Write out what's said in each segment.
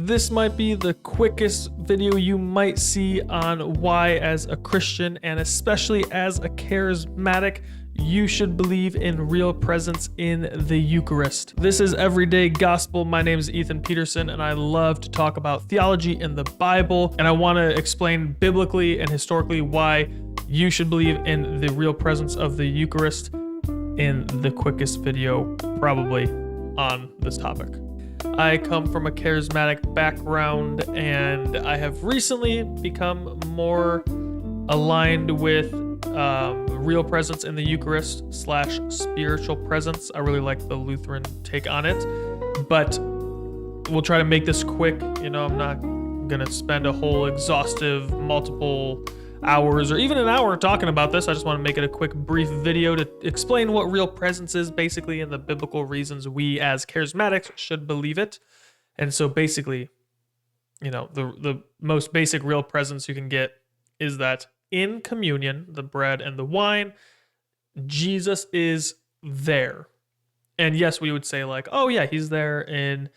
This might be the quickest video you might see on why, as a Christian and especially as a charismatic, you should believe in real presence in the Eucharist. This is Everyday Gospel. My name is Ethan Peterson, and I love to talk about theology in the Bible, and I want to explain biblically and historically why you should believe in the real presence of the Eucharist in the quickest video probably on this topic. I come from a charismatic background, and I have recently become more aligned with real presence in the Eucharist / spiritual presence. I really like the Lutheran take on it, but we'll try to make this quick. I'm not going to spend a whole exhaustive multiple hours or even an hour talking about this. I just want to make it a quick, brief video to explain what real presence is basically and the biblical reasons we as charismatics should believe it. And so basically, the most basic real presence you can get is that in communion, the bread and the wine, Jesus is there. And yes, we would say like, oh yeah, he's there in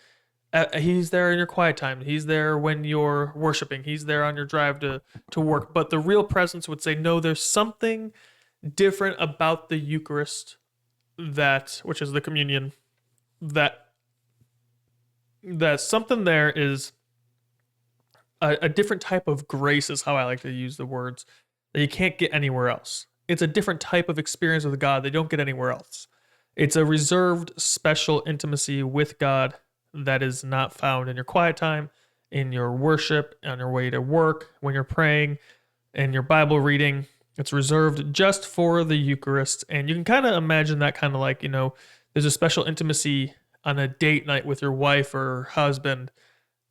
your quiet time. He's there when you're worshiping. He's there on your drive to work. But the real presence would say, no, there's something different about the Eucharist, which is the communion, that something there is a different type of grace is how I like to use the words, that you can't get anywhere else. It's a different type of experience with God that you don't get anywhere else. It's a reserved, special intimacy with God that is not found in your quiet time, in your worship, on your way to work, when you're praying, in your Bible reading. It's reserved just for the Eucharist. And you can kind of imagine that kind of like, there's a special intimacy on a date night with your wife or husband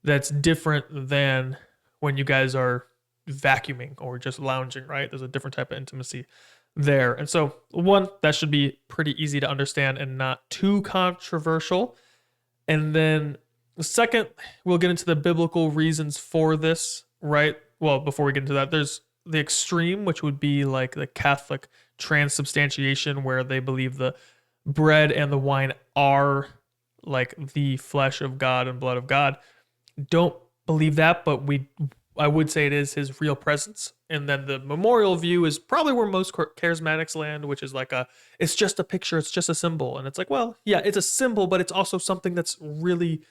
that's different than when you guys are vacuuming or just lounging, right? There's a different type of intimacy there. And so, one, that should be pretty easy to understand and not too controversial. And then the second, we'll get into the biblical reasons for this, right? Well, before we get into that, there's the extreme, which would be like the Catholic transubstantiation, where they believe the bread and the wine are like the flesh of God and blood of God. Don't believe that, but I would say it is his real presence. And then the memorial view is probably where most charismatics land, which is like it's just a picture, it's just a symbol. And it's like, well, yeah, it's a symbol, but it's also something that's really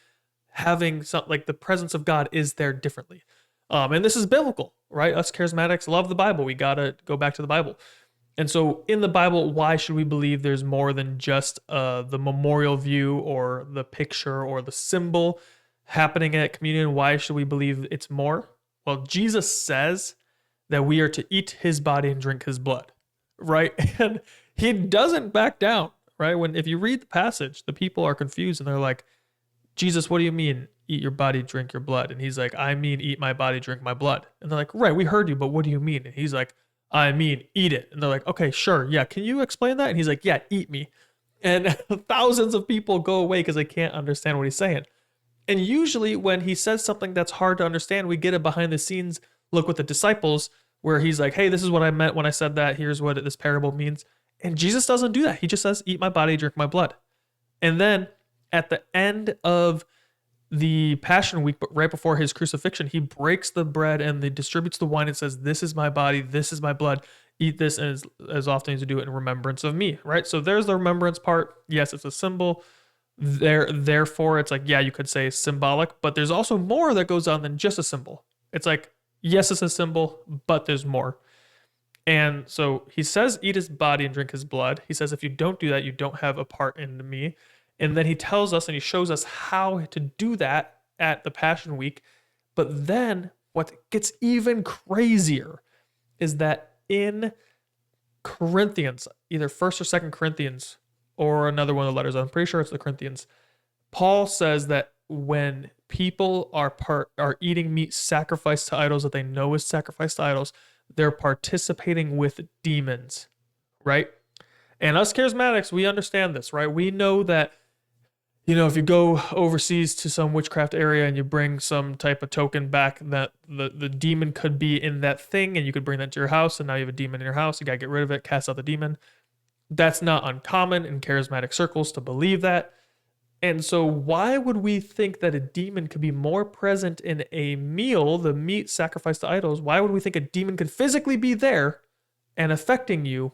having some, like the presence of God is there differently. And this is biblical, right? Us charismatics love the Bible. We got to go back to the Bible. And so in the Bible, why should we believe there's more than just the memorial view or the picture or the symbol happening at communion? Why should we believe it's more? Well, Jesus says that we are to eat his body and drink his blood, right? And he doesn't back down, right? If you read the passage, the people are confused and they're like, Jesus, what do you mean eat your body, drink your blood? And he's like, I mean eat my body, drink my blood. And they're like, right, we heard you, but what do you mean? And he's like, I mean eat it. And they're like, okay, sure, yeah, can you explain that? And he's like, yeah, eat me. And thousands of people go away because they can't understand what he's saying. And usually when he says something that's hard to understand, we get a behind the scenes look with the disciples where he's like, hey, this is what I meant when I said that. Here's what this parable means. And Jesus doesn't do that. He just says, eat my body, drink my blood. And then at the end of the Passion Week, but right before his crucifixion, he breaks the bread and he distributes the wine and says, this is my body, this is my blood. Eat this as often as you do it in remembrance of me, right? So there's the remembrance part. Yes, it's a symbol. Therefore, it's like, yeah, you could say symbolic, but there's also more that goes on than just a symbol. It's like, yes, it's a symbol, but there's more. And so he says, eat his body and drink his blood. He says, if you don't do that, you don't have a part in me. And then he tells us and he shows us how to do that at the Passion Week. But then what gets even crazier is that in Corinthians, either 1st or 2nd Corinthians, or another one of the letters, I'm pretty sure it's the Corinthians, Paul says that when people are eating meat sacrificed to idols that they know is sacrificed to idols, they're participating with demons, right? And us charismatics, we understand this, right? We know that, if you go overseas to some witchcraft area and you bring some type of token back, that the demon could be in that thing, and you could bring that to your house, and now you have a demon in your house. You got to get rid of it, cast out the demon. That's not uncommon in charismatic circles to believe that. And so why would we think that a demon could be more present in a meal, the meat sacrificed to idols? Why would we think a demon could physically be there and affecting you,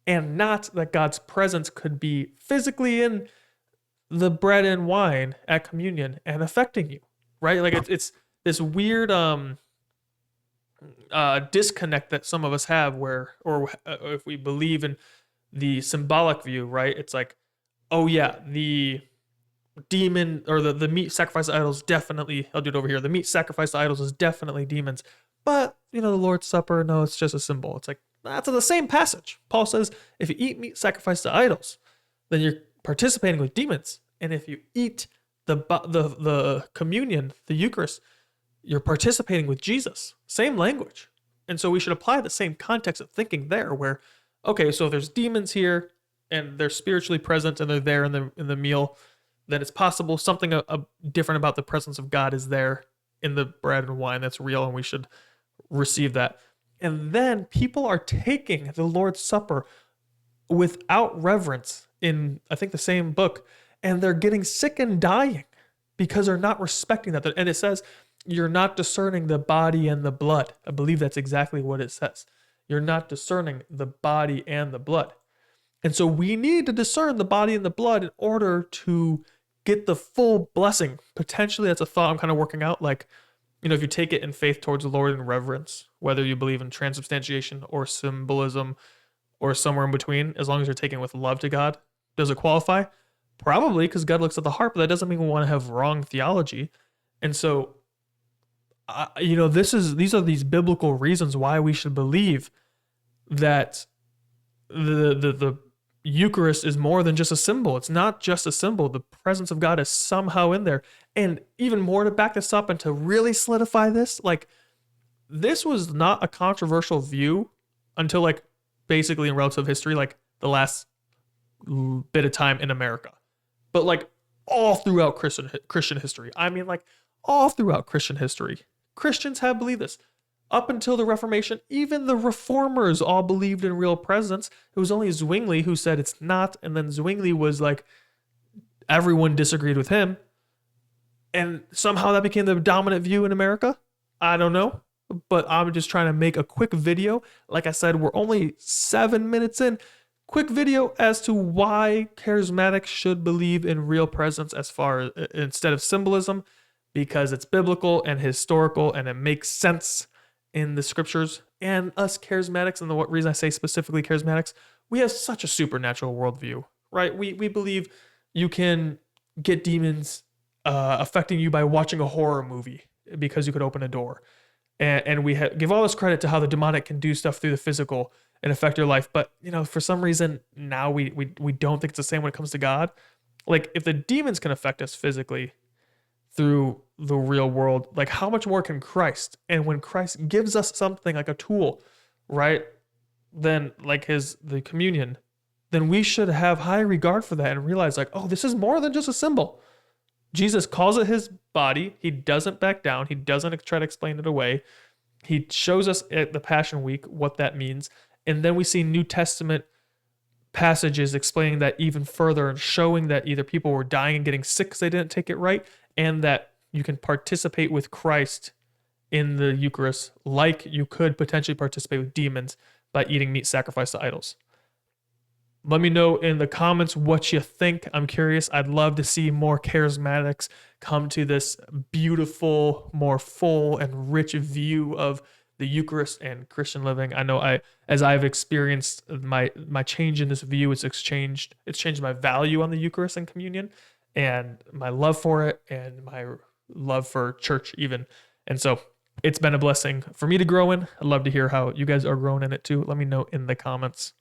and not that God's presence could be physically in the bread and wine at communion and affecting you, right? Like it's this weird disconnect that some of us have where, or if we believe in the symbolic view, right? It's like, oh yeah, the demon or the meat sacrificed to idols definitely, I'll do it over here. The meat sacrificed to idols is definitely demons. But, the Lord's Supper, no, it's just a symbol. It's like, that's in the same passage. Paul says, if you eat meat sacrificed to idols, then you're participating with demons. And if you eat the communion, the Eucharist, you're participating with Jesus. Same language. And so we should apply the same context of thinking there where, okay, so if there's demons here and they're spiritually present and they're there in the meal, then it's possible something different about the presence of God is there in the bread and wine that's real, and we should receive that. And then people are taking the Lord's Supper without reverence in, I think, the same book, and they're getting sick and dying because they're not respecting that. And it says, you're not discerning the body and the blood. I believe that's exactly what it says. You're not discerning the body and the blood. And so we need to discern the body and the blood in order to get the full blessing. Potentially, that's a thought I'm kind of working out. Like, if you take it in faith towards the Lord in reverence, whether you believe in transubstantiation or symbolism or somewhere in between, as long as you're taking with love to God, does it qualify? Probably, because God looks at the heart, but that doesn't mean we want to have wrong theology. And so, these are these biblical reasons why we should believe that the Eucharist is more than just a symbol. It's not just a symbol. The presence of God is somehow in there. And even more, to back this up and to really solidify this, like, this was not a controversial view until, like, basically in relative history, like the last bit of time in America. But like all throughout Christian history. I mean, like all throughout Christian history, Christians have believed this. Up until the Reformation, even the Reformers all believed in real presence. It was only Zwingli who said it's not, and then Zwingli was like, everyone disagreed with him, and somehow that became the dominant view in America. I don't know, but I'm just trying to make a quick video. Like I said, we're only 7 minutes in. Quick video as to why charismatics should believe in real presence as far as instead of symbolism, because it's biblical and historical and it makes sense in the scriptures. And us charismatics, and the reason I say specifically charismatics, we have such a supernatural worldview, right? We believe you can get demons affecting you by watching a horror movie because you could open a door. And we give all this credit to how the demonic can do stuff through the physical and affect your life. But, for some reason now we don't think it's the same when it comes to God. Like, if the demons can affect us physically through the real world, like how much more can Christ? And when Christ gives us something like a tool, right, then like the communion, then we should have high regard for that and realize like, oh, this is more than just a symbol. Jesus calls it his body. He doesn't back down. He doesn't try to explain it away. He shows us at the Passion Week what that means. And then we see New Testament passages explaining that even further and showing that either people were dying and getting sick because they didn't take it right, and that you can participate with Christ in the Eucharist like you could potentially participate with demons by eating meat sacrificed to idols. Let me know in the comments what you think. I'm curious. I'd love to see more charismatics come to this beautiful, more full and rich view of the Eucharist and Christian living. I know as I've experienced my change in this view, it's changed my value on the Eucharist and communion and my love for it and my love for church even. And so it's been a blessing for me to grow in. I'd love to hear how you guys are growing in it too. Let me know in the comments.